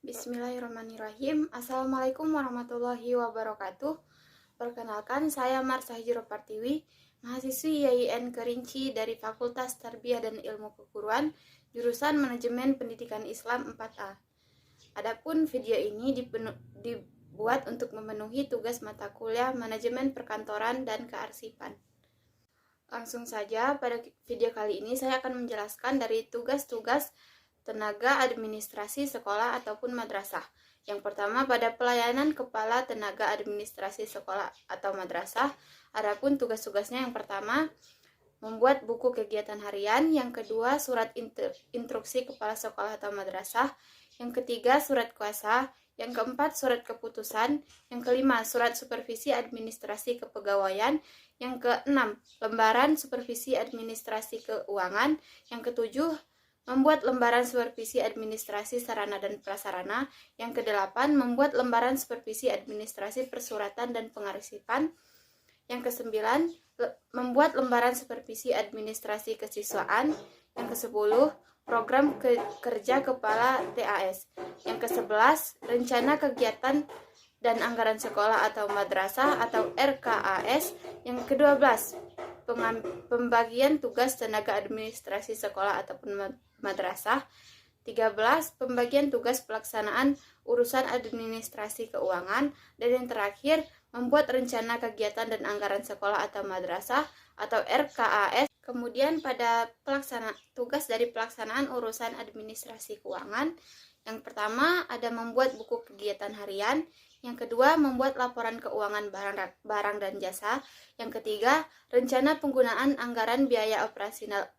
Bismillahirrahmanirrahim. Assalamualaikum warahmatullahi wabarakatuh. Perkenalkan, saya Marsah Hijro Partiwi, mahasiswi YIN Kerinci dari Fakultas Tarbiyah dan Ilmu Keguruan, jurusan Manajemen Pendidikan Islam 4A. Adapun video ini dibuat untuk memenuhi tugas mata kuliah Manajemen Perkantoran dan Kearsipan. Langsung saja, pada video kali ini saya akan menjelaskan dari tugas-tugas tenaga administrasi sekolah ataupun madrasah. Yang pertama, pada pelayanan kepala tenaga administrasi sekolah atau madrasah, adapun tugas-tugasnya yang pertama, membuat buku kegiatan harian, yang kedua, surat instruksi kepala sekolah atau madrasah, yang ketiga, surat kuasa, yang keempat, surat keputusan, yang kelima, surat supervisi administrasi kepegawaian, yang keenam, lembaran supervisi administrasi keuangan, yang ketujuh, membuat lembaran supervisi administrasi sarana dan prasarana, yang kedelapan, membuat lembaran supervisi administrasi persuratan dan pengarsipan, yang kesembilan, membuat lembaran supervisi administrasi kesiswaan, yang kesepuluh, program kerja kepala TAS, yang kesebelas, rencana kegiatan dan anggaran sekolah atau madrasah atau RKAS, yang kedua belas, pembagian tugas tenaga administrasi sekolah ataupun madrasah, 13, pembagian tugas pelaksanaan urusan administrasi keuangan, dan yang terakhir, membuat rencana kegiatan dan anggaran sekolah atau madrasah atau RKAS. Kemudian pada tugas dari pelaksanaan urusan administrasi keuangan, yang pertama ada membuat buku kegiatan harian, yang kedua membuat laporan keuangan barang dan jasa, yang ketiga rencana penggunaan anggaran biaya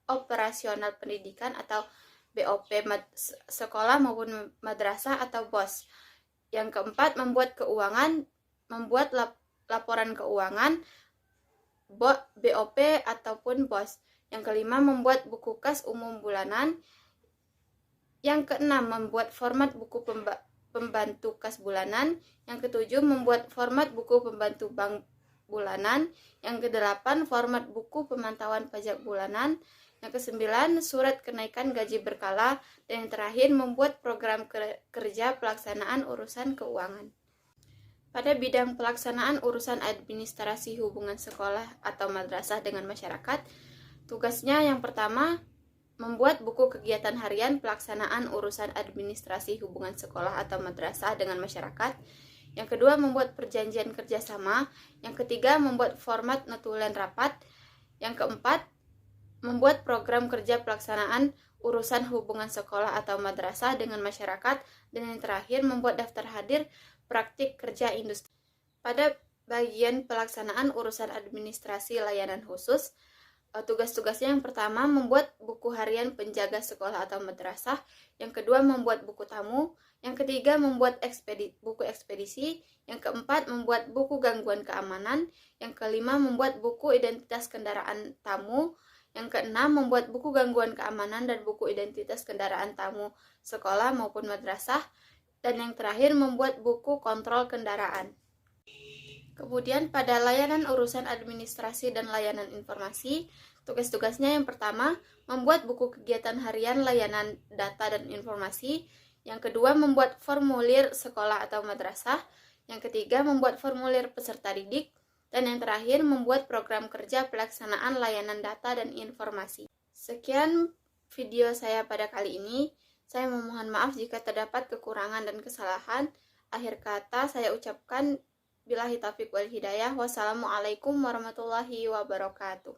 operasional pendidikan atau BOP sekolah maupun madrasah atau BOS, yang keempat membuat laporan keuangan BOP ataupun BOS, yang kelima membuat buku kas umum bulanan, yang keenam membuat format buku pembantu kas bulanan, yang ketujuh membuat format buku pembantu bank bulanan, yang kedelapan format buku pemantauan pajak bulanan, yang kesembilan surat kenaikan gaji berkala, dan yang terakhir membuat program kerja pelaksanaan urusan keuangan. Pada bidang pelaksanaan urusan administrasi hubungan sekolah atau madrasah dengan masyarakat, tugasnya yang pertama membuat buku kegiatan harian pelaksanaan urusan administrasi hubungan sekolah atau madrasah dengan masyarakat. Yang kedua, membuat perjanjian kerjasama. Yang ketiga, membuat format notulen rapat. Yang keempat, membuat program kerja pelaksanaan urusan hubungan sekolah atau madrasah dengan masyarakat. Dan yang terakhir, membuat daftar hadir praktik kerja industri. Pada bagian pelaksanaan urusan administrasi layanan khusus, tugas-tugasnya yang pertama membuat buku harian penjaga sekolah atau madrasah, yang kedua membuat buku tamu, yang ketiga membuat buku ekspedisi, yang keempat membuat buku gangguan keamanan, yang kelima membuat buku identitas kendaraan tamu, yang keenam membuat buku gangguan keamanan dan buku identitas kendaraan tamu sekolah maupun madrasah, dan yang terakhir membuat buku kontrol kendaraan. Kemudian pada layanan urusan administrasi dan layanan informasi, tugas-tugasnya yang pertama, membuat buku kegiatan harian layanan data dan informasi, yang kedua membuat formulir sekolah atau madrasah, yang ketiga membuat formulir peserta didik, dan yang terakhir membuat program kerja pelaksanaan layanan data dan informasi. Sekian video saya pada kali ini. Saya memohon maaf jika terdapat kekurangan dan kesalahan. Akhir kata saya ucapkan billahi taufiq wal hidayah. Wassalamualaikum warahmatullahi wabarakatuh.